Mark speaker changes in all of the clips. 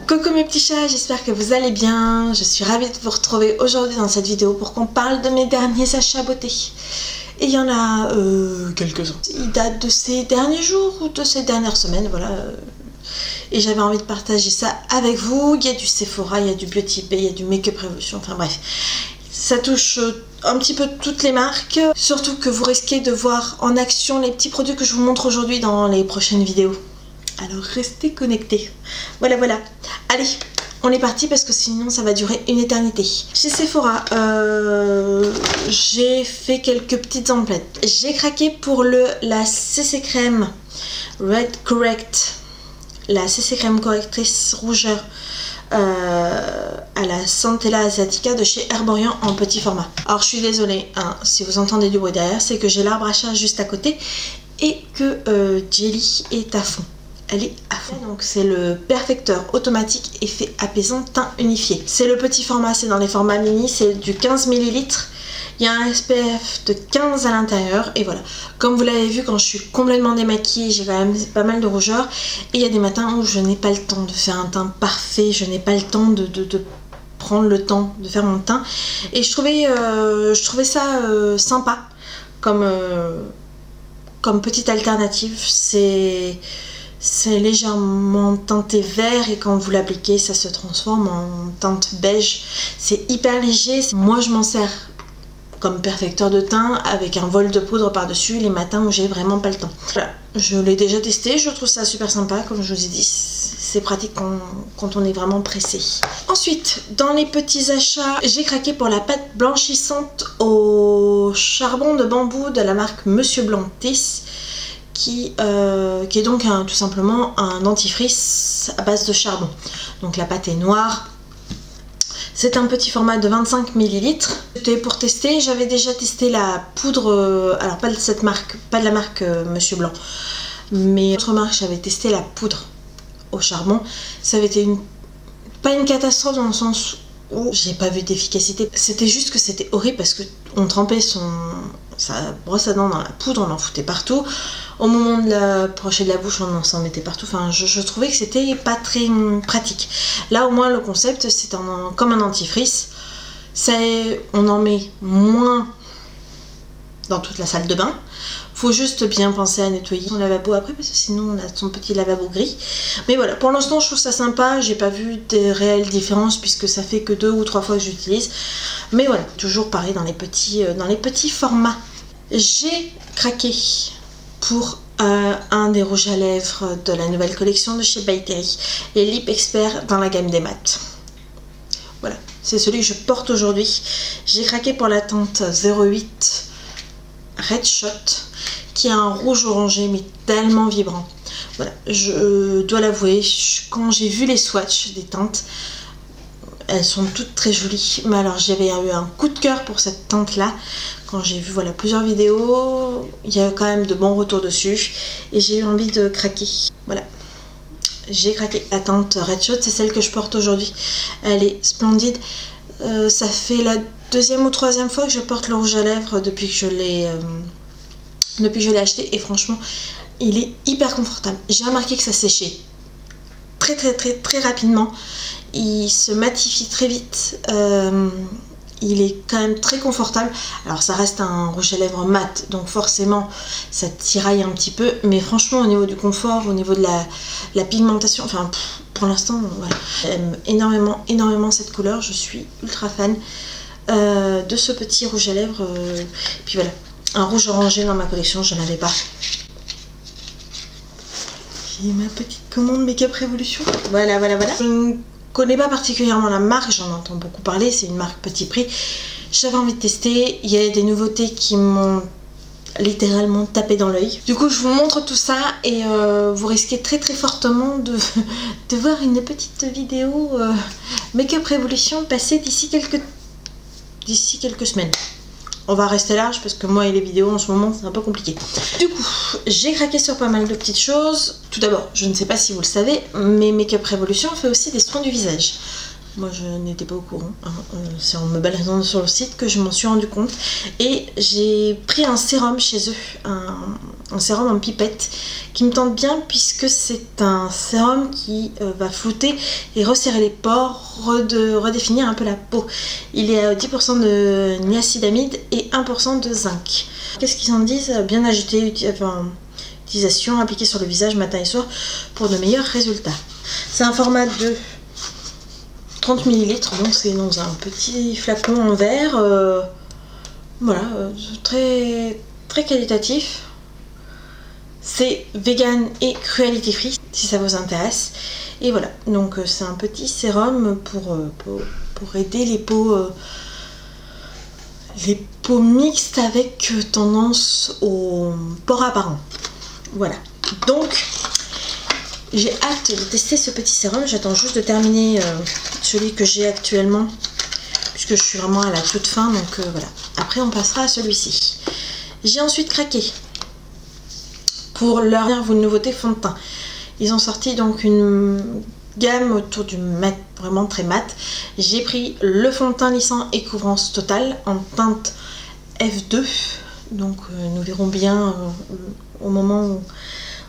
Speaker 1: Coucou mes petits chats, j'espère que vous allez bien. Je suis ravie de vous retrouver aujourd'hui dans cette vidéo pour qu'on parle de mes derniers achats beauté. Et il y en a quelques-uns. Ils datent de ces derniers jours ou de ces dernières semaines, voilà. Et j'avais envie de partager ça avec vous. Il y a du Sephora, il y a du Beauty Bay, il y a du Make-up Revolution, enfin bref. Ça touche un petit peu toutes les marques. Surtout que vous risquez de voir en action les petits produits que je vous montre aujourd'hui dans les prochaines vidéos. Alors restez connectés. Voilà. Allez, on est parti parce que sinon ça va durer une éternité. Chez Sephora, j'ai fait quelques petites emplettes. J'ai craqué pour la CC Crème Red Correct. La CC Crème correctrice rougeur à la Centella Asiatica de chez Herborian en petit format. Alors je suis désolée, hein, si vous entendez du bruit derrière, c'est que j'ai l'arbre à chat juste à côté et que Jelly est à fond. Elle est à fond. Donc c'est le perfecteur automatique effet apaisant teint unifié. C'est le petit format, c'est dans les formats mini, c'est du 15 ml. Il y a un SPF de 15 à l'intérieur et voilà. Comme vous l'avez vu, quand je suis complètement démaquillée, j'ai quand même pas mal de rougeur. Et il y a des matins où je n'ai pas le temps de faire un teint parfait, je n'ai pas le temps de prendre le temps de faire mon teint. Et je trouvais ça sympa comme petite alternative. C'est légèrement teinté vert et quand vous l'appliquez, ça se transforme en teinte beige. C'est hyper léger. Moi, je m'en sers comme perfecteur de teint avec un vol de poudre par-dessus les matins où j'ai vraiment pas le temps. Voilà, je l'ai déjà testé, je trouve ça super sympa. Comme je vous ai dit, c'est pratique quand on est vraiment pressé. Ensuite, dans les petits achats, j'ai craqué pour la pâte blanchissante au charbon de bambou de la marque Monsieur Blantis. Qui est donc tout simplement un dentifrice à base de charbon. Donc la pâte est noire. C'est un petit format de 25 ml. C'était pour tester. J'avais déjà testé la poudre, alors pas de cette marque, pas de la marque Monsieur Blanc, mais autre marque. J'avais testé la poudre au charbon. Ça avait été pas une catastrophe dans le sens où j'ai pas vu d'efficacité. C'était juste que c'était horrible parce que on trempait sa brosse à dents dans la poudre, on en foutait partout. Au moment de l'approcher de la bouche, on s'en mettait partout. Enfin, je trouvais que c'était pas très pratique. Là, au moins, le concept, c'est comme un dentifrice. On en met moins dans toute la salle de bain. Faut juste bien penser à nettoyer son lavabo après, parce que sinon, on a son petit lavabo gris. Mais voilà, pour l'instant, je trouve ça sympa. J'ai pas vu de réelles différences, puisque ça fait que 2 ou 3 fois que j'utilise. Mais voilà, toujours pareil dans les petits formats. J'ai craqué pour un des rouges à lèvres de la nouvelle collection de chez By Terry, les Lip Expert dans la gamme des mat. Voilà, c'est celui que je porte aujourd'hui. J'ai craqué pour la teinte 08 Red Shot, qui est un rouge orangé mais tellement vibrant. Voilà, je dois l'avouer, quand j'ai vu les swatchs des teintes, elles sont toutes très jolies, mais alors j'avais eu un coup de cœur pour cette teinte là. Quand j'ai vu plusieurs vidéos, il y a quand même de bons retours dessus et j'ai eu envie de craquer. Voilà, j'ai craqué. La teinte Red Shot, c'est celle que je porte aujourd'hui. Elle est splendide. Ça fait la 2e ou 3e fois que je porte le rouge à lèvres depuis que je l'ai acheté et franchement, il est hyper confortable. J'ai remarqué que ça séchait très rapidement. Il se matifie très vite. Il est quand même très confortable. Alors ça reste un rouge à lèvres mat, donc forcément ça tiraille un petit peu, mais franchement au niveau du confort, au niveau de la pigmentation, enfin pour l'instant voilà. J'aime énormément cette couleur. Je suis ultra fan de ce petit rouge à lèvres. Puis voilà, un rouge orangé dans ma collection, je n'en avais pas. J'ai ma petite commande Make-up Revolution. Voilà. Je ne connais pas particulièrement la marque, j'en entends beaucoup parler, c'est une marque petit prix. J'avais envie de tester, il y a des nouveautés qui m'ont littéralement tapé dans l'œil. Du coup, je vous montre tout ça et vous risquez très fortement de voir une petite vidéo Make-up Revolution passer d'ici quelques semaines. On va rester large parce que moi et les vidéos en ce moment c'est un peu compliqué. Du coup, j'ai craqué sur pas mal de petites choses. Tout d'abord, je ne sais pas si vous le savez, mais Make-up Revolution fait aussi des soins du visage. Moi je n'étais pas au courant, hein. C'est en me baladant sur le site que je m'en suis rendu compte. Et j'ai pris un sérum chez eux, un sérum en pipette qui me tente bien puisque c'est un sérum qui va flouter et resserrer les pores, redéfinir un peu la peau. Il est à 10% de niacinamide et 1% de zinc. Qu'est-ce qu'ils en disent? Bien agité, utilisation appliquée sur le visage matin et soir pour de meilleurs résultats. C'est un format de 30 ml, donc c'est dans un petit flacon en verre. Voilà, très, très qualitatif. C'est vegan et cruelty free si ça vous intéresse. Et voilà, donc c'est un petit sérum pour aider les peaux mixtes avec tendance aux pores apparents. Voilà, donc j'ai hâte de tester ce petit sérum. J'attends juste de terminer celui que j'ai actuellement puisque je suis vraiment à la toute fin, donc voilà. Après on passera à celui-ci. J'ai ensuite craqué pour leur nouveauté fond de teint. Ils ont sorti donc une gamme autour du mat, vraiment très mat. J'ai pris le fond de teint lissant et couvrance totale en teinte F2. Donc nous verrons bien au moment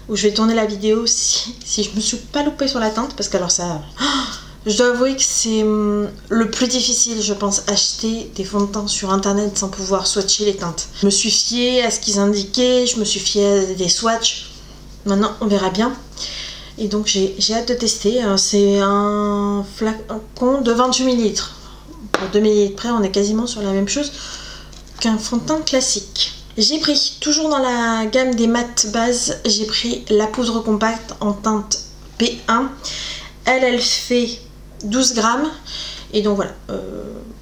Speaker 1: où je vais tourner la vidéo si je me suis pas loupée sur la teinte, parce que alors ça... Je dois avouer que c'est le plus difficile, je pense, acheter des fonds de teint sur internet sans pouvoir swatcher les teintes. Je me suis fiée à ce qu'ils indiquaient, je me suis fiée à des swatchs. Maintenant, on verra bien. Et donc, j'ai hâte de tester. C'est un flacon de 28 ml. Pour 2 ml près, on est quasiment sur la même chose qu'un fond de teint classique. J'ai pris, toujours dans la gamme des mat bases, j'ai pris la poudre compacte en teinte P1. Elle fait 12 grammes. Et donc voilà.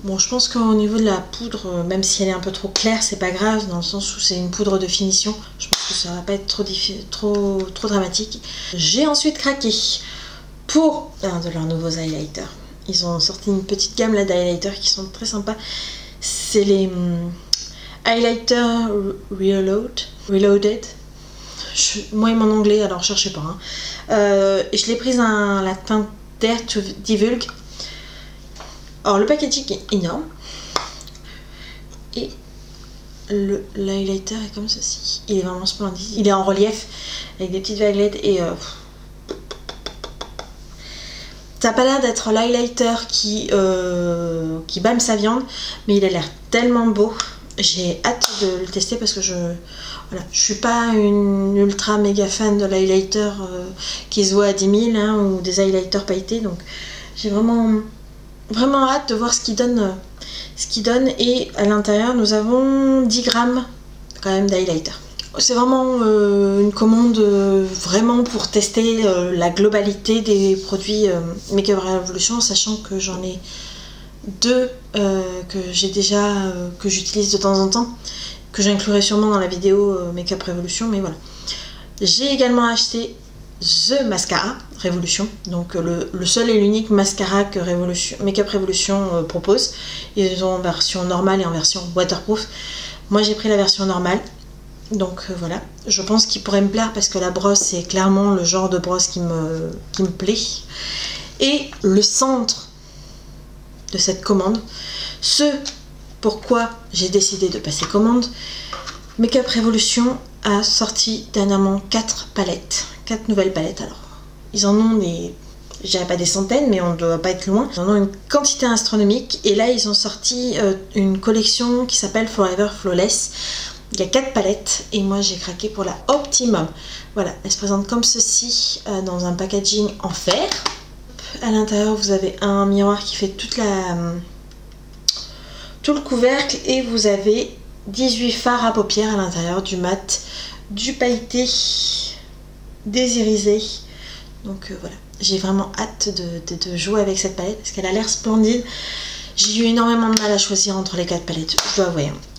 Speaker 1: Bon, je pense qu'au niveau de la poudre, même si elle est un peu trop claire, c'est pas grave, dans le sens où c'est une poudre de finition. Je pense que ça va pas être trop dramatique. J'ai ensuite craqué pour un de leurs nouveaux highlighters. Ils ont sorti une petite gamme là d'highlighters qui sont très sympas. C'est les highlighters Reloaded. Moi et mon anglais, alors cherchez pas. Hein. Je l'ai prise à la teinte Dare to Divulge. Alors le packaging est énorme. Et l'highlighter est comme ceci. Il est vraiment splendide. Il est en relief avec des petites vaguelettes et... ça n'a pas l'air d'être l'highlighter qui bâme sa viande, mais il a l'air tellement beau. J'ai hâte de le tester parce que je suis pas une ultra méga fan de l'highlighter qui se voit à 10 000 hein, ou des highlighters pailletés, donc j'ai vraiment hâte de voir ce qu'il donne, et à l'intérieur nous avons 10 grammes quand même d'highlighter. C'est vraiment une commande vraiment pour tester la globalité des produits Makeup Revolution, sachant que j'en ai deux que j'utilise de temps en temps, que j'inclurai sûrement dans la vidéo Makeup Revolution, mais voilà. J'ai également acheté The Mascara Revolution, donc le seul et l'unique mascara que Makeup Revolution propose. Ils ont en version normale et en version waterproof. Moi j'ai pris la version normale. Donc voilà, je pense qu'il pourrait me plaire parce que la brosse c'est clairement le genre de brosse qui me plaît. Et le centre de cette commande, ce pourquoi j'ai décidé de passer commande, Makeup Revolution a sorti dernièrement 4 nouvelles palettes. Alors ils en ont des, je dirais pas des centaines, mais on ne doit pas être loin. Ils en ont une quantité astronomique et là ils ont sorti une collection qui s'appelle Forever Flawless. Il y a 4 palettes et moi j'ai craqué pour la Optimum. Voilà, elle se présente comme ceci dans un packaging en fer. À l'intérieur vous avez un miroir qui fait tout le couvercle et vous avez 18 fards à paupières à l'intérieur, du mat, du pailleté, des irisés. Donc voilà, j'ai vraiment hâte de jouer avec cette palette parce qu'elle a l'air splendide. J'ai eu énormément de mal à choisir entre les 4 palettes,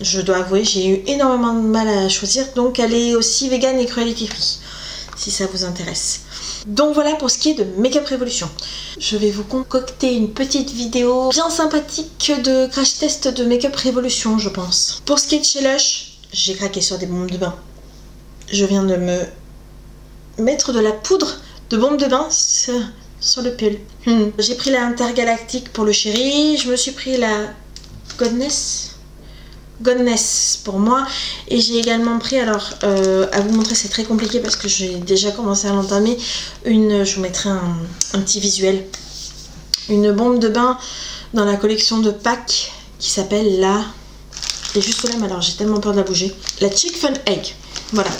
Speaker 1: je dois avouer, j'ai eu énormément de mal à choisir, donc elle est aussi vegan et cruelty free, si ça vous intéresse. Donc voilà pour ce qui est de Makeup Revolution. Je vais vous concocter une petite vidéo bien sympathique de crash test de Makeup Revolution, je pense. Pour ce qui est de chez Lush, j'ai craqué sur des bombes de bain. Je viens de me mettre de la poudre de bombe de bain sur le pull. J'ai pris la Intergalactique pour le chéri, je me suis pris la Godness pour moi, et j'ai également pris, alors à vous montrer c'est très compliqué parce que j'ai déjà commencé à l'entamer, je vous mettrai un petit visuel, une bombe de bain dans la collection de Pâques qui s'appelle la, elle est juste là mais alors j'ai tellement peur de la bouger, la Chick Fun Egg, voilà.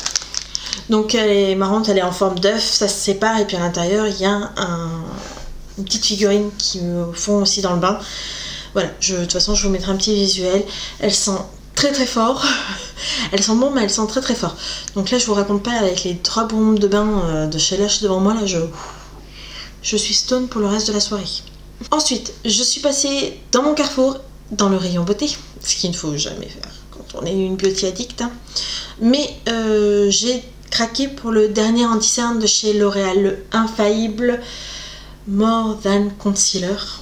Speaker 1: Donc elle est marrante, elle est en forme d'œuf, ça se sépare et puis à l'intérieur il y a une petite figurine qui me fond aussi dans le bain. Voilà, de toute façon je vous mettrai un petit visuel. Elles sentent très très fort. Elles sont bonnes mais elles sentent très très fort. Donc là je vous raconte pas, avec les 3 bombes de bain de chez Lush devant moi, là je suis stone pour le reste de la soirée. Ensuite, je suis passée dans mon Carrefour, dans le rayon beauté, ce qu'il ne faut jamais faire quand on est une beauty addict. Hein. Mais j'ai craqué pour le dernier anti-cerne de chez L'Oréal, le Infaillible More Than Concealer.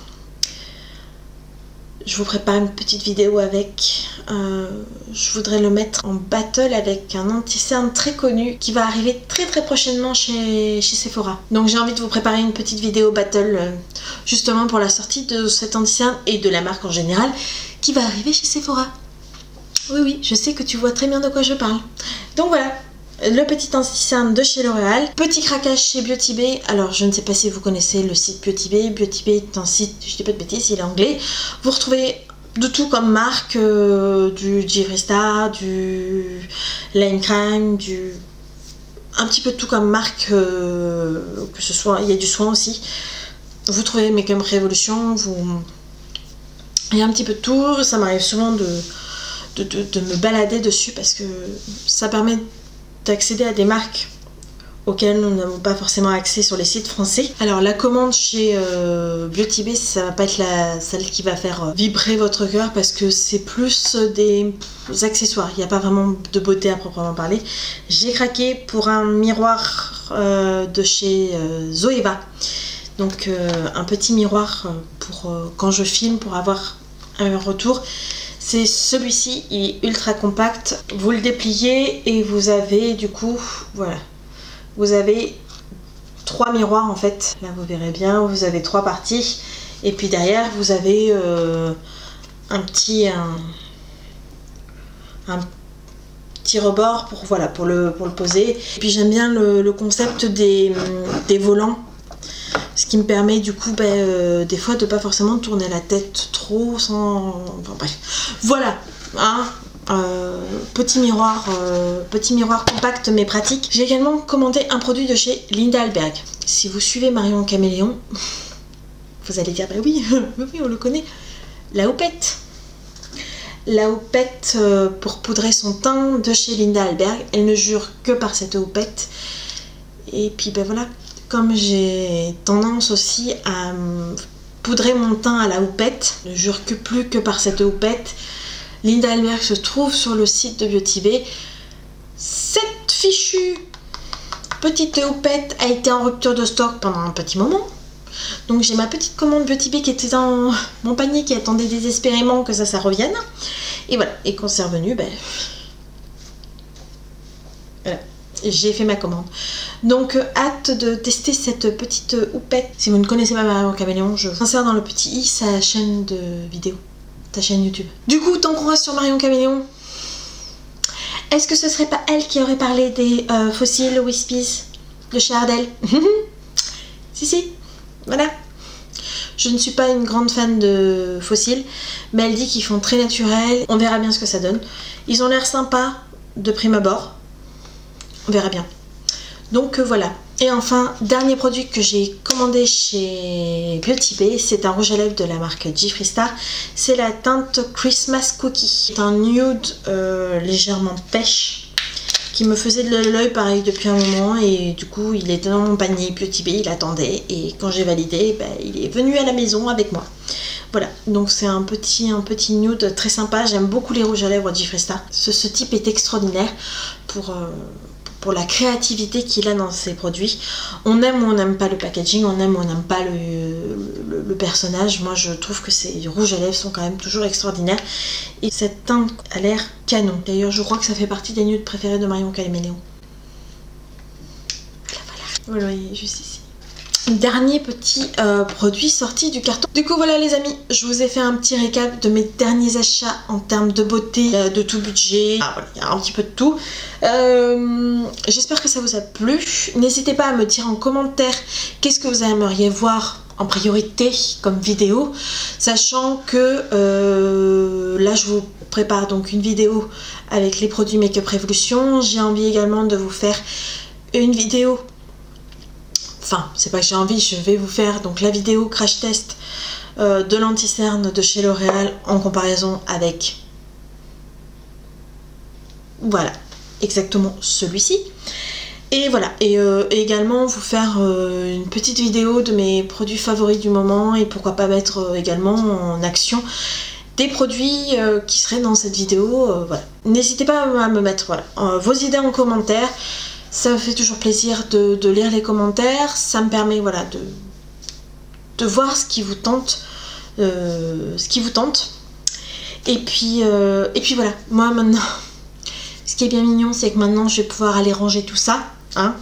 Speaker 1: Je vous prépare une petite vidéo avec, je voudrais le mettre en battle avec un anti-cerne très connu qui va arriver très très prochainement chez Sephora. Donc j'ai envie de vous préparer une petite vidéo battle justement pour la sortie de cet anti-cerne et de la marque en général qui va arriver chez Sephora. Oui oui, je sais que tu vois très bien de quoi je parle. Donc voilà, le petit anti-cerne de chez L'Oréal. Petit craquage chez Beauty Bay. Alors je ne sais pas si vous connaissez le site Beauty Bay. Beauty Bay est un site, je dis pas de bêtises, il est anglais. Vous retrouvez de tout comme marque, du Jeffree Star, du Lime Crime, un petit peu de tout comme marque, que ce soit, il y a du soin aussi. Vous trouvez Make-up Revolution, il y a un petit peu de tout. Ça m'arrive souvent de me balader dessus parce que ça permet d'accéder à des marques auxquelles nous n'avons pas forcément accès sur les sites français. Alors la commande chez Beauty Bay, ça va pas être celle qui va faire vibrer votre cœur parce que c'est plus des accessoires, il n'y a pas vraiment de beauté à proprement parler. J'ai craqué pour un miroir de chez Zoeva, donc un petit miroir pour quand je filme pour avoir un retour. C'est celui-ci, il est ultra compact, vous le dépliez et vous avez du coup, voilà, vous avez 3 miroirs en fait, là vous verrez bien, vous avez 3 parties et puis derrière vous avez un petit rebord pour, voilà, pour le poser. Et puis j'aime bien le concept des volants. Ce qui me permet du coup des fois de pas forcément tourner la tête trop sans... Enfin bref. Voilà, hein, petit miroir compact mais pratique. J'ai également commandé un produit de chez Linda Alberg. Si vous suivez Marion Caméléon, vous allez dire bah oui, oui on le connaît. La houppette. La houppette pour poudrer son teint de chez Linda Alberg. Elle ne jure que par cette houppette. Et puis ben voilà. Comme j'ai tendance aussi à poudrer mon teint à la houppette, je ne jure que plus que par cette houppette. Linda Alberg se trouve sur le site de Beauty Bay. Cette fichue petite houppette a été en rupture de stock pendant un petit moment. Donc j'ai ma petite commande Beauty Bay qui était dans mon panier qui attendait désespérément que ça revienne. Et voilà, et quand c'est revenu, ben... voilà. J'ai fait ma commande. Donc hâte de tester cette petite houppette. Si vous ne connaissez pas Marion Caméléon, je vous insère dans le petit i sa chaîne de vidéo, ta chaîne YouTube. Du coup, tant qu'on reste sur Marion Caméléon, est-ce que ce serait pas elle qui aurait parlé des fossiles Wispies de chez Ardell? Si, voilà. Je ne suis pas une grande fan de fossiles, mais elle dit qu'ils font très naturel. On verra bien ce que ça donne. Ils ont l'air sympas de prime abord. On verra bien. Donc voilà. Et enfin, dernier produit que j'ai commandé chez Beauty Bay, c'est un rouge à lèvres de la marque Jeffree Star. C'est la teinte Christmas Cookie. C'est un nude légèrement pêche qui me faisait de l'œil pareil depuis un moment. Et du coup, il était dans mon panier Beauty Bay, il attendait. Et quand j'ai validé, ben, il est venu à la maison avec moi. Voilà, donc c'est un petit nude très sympa. J'aime beaucoup les rouges à lèvres Jeffree Star. Ce type est extraordinaire pour la créativité qu'il a dans ses produits. On aime ou on n'aime pas le packaging, on aime ou on n'aime pas le personnage. Moi je trouve que ces rouges à lèvres sont quand même toujours extraordinaires. Et cette teinte a l'air canon. D'ailleurs je crois que ça fait partie des nudes préférés de Marion Caméléon. Voilà, vous le voyez juste ici. Dernier petit produit sorti du carton. Du coup voilà les amis, je vous ai fait un petit récap de mes derniers achats en termes de beauté, de tout budget. Ah, voilà, il y a un petit peu de tout. J'espère que ça vous a plu. N'hésitez pas à me dire en commentaire qu'est-ce que vous aimeriez voir en priorité comme vidéo, sachant que là je vous prépare donc une vidéo avec les produits Make Up Revolution. J'ai envie également de vous faire une vidéo. Enfin, c'est pas que j'ai envie, je vais vous faire donc la vidéo crash test de l'anti-cerne de chez L'Oréal en comparaison avec, voilà, exactement celui-ci. Et voilà, et également vous faire une petite vidéo de mes produits favoris du moment et pourquoi pas mettre également en action des produits qui seraient dans cette vidéo. Voilà. N'hésitez pas à me mettre voilà, vos idées en commentaire. Ça me fait toujours plaisir de lire les commentaires, ça me permet voilà, de voir ce qui vous tente, Et puis voilà, moi maintenant, ce qui est bien mignon, c'est que maintenant je vais pouvoir aller ranger tout ça, hein,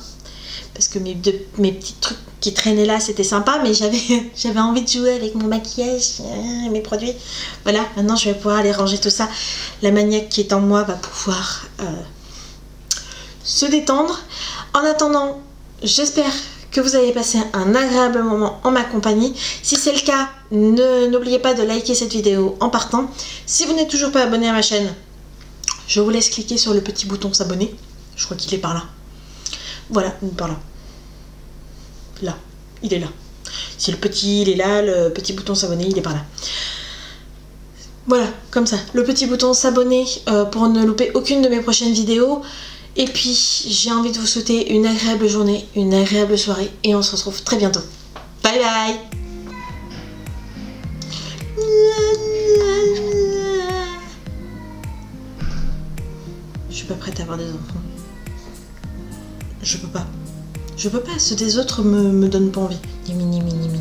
Speaker 1: parce que mes petits trucs qui traînaient là, c'était sympa, mais j'avais envie de jouer avec mon maquillage et mes produits. Voilà, maintenant je vais pouvoir aller ranger tout ça. La maniaque qui est en moi va pouvoir se détendre. En attendant, j'espère que vous avez passé un agréable moment en ma compagnie. Si c'est le cas, n'oubliez pas de liker cette vidéo en partant. Si vous n'êtes toujours pas abonné à ma chaîne, je vous laisse cliquer sur le petit bouton s'abonner. Je crois qu'il est par là. Voilà, par là. Là, il est là. Si le petit il est là, le petit bouton s'abonner, il est par là. Voilà, comme ça. Le petit bouton s'abonner pour ne louper aucune de mes prochaines vidéos. Et puis, j'ai envie de vous souhaiter une agréable journée, une agréable soirée, et on se retrouve très bientôt. Bye bye! Je suis pas prête à avoir des enfants. Je peux pas. Je peux pas, ceux des autres me donnent pas envie. Ni, ni, ni, ni, ni.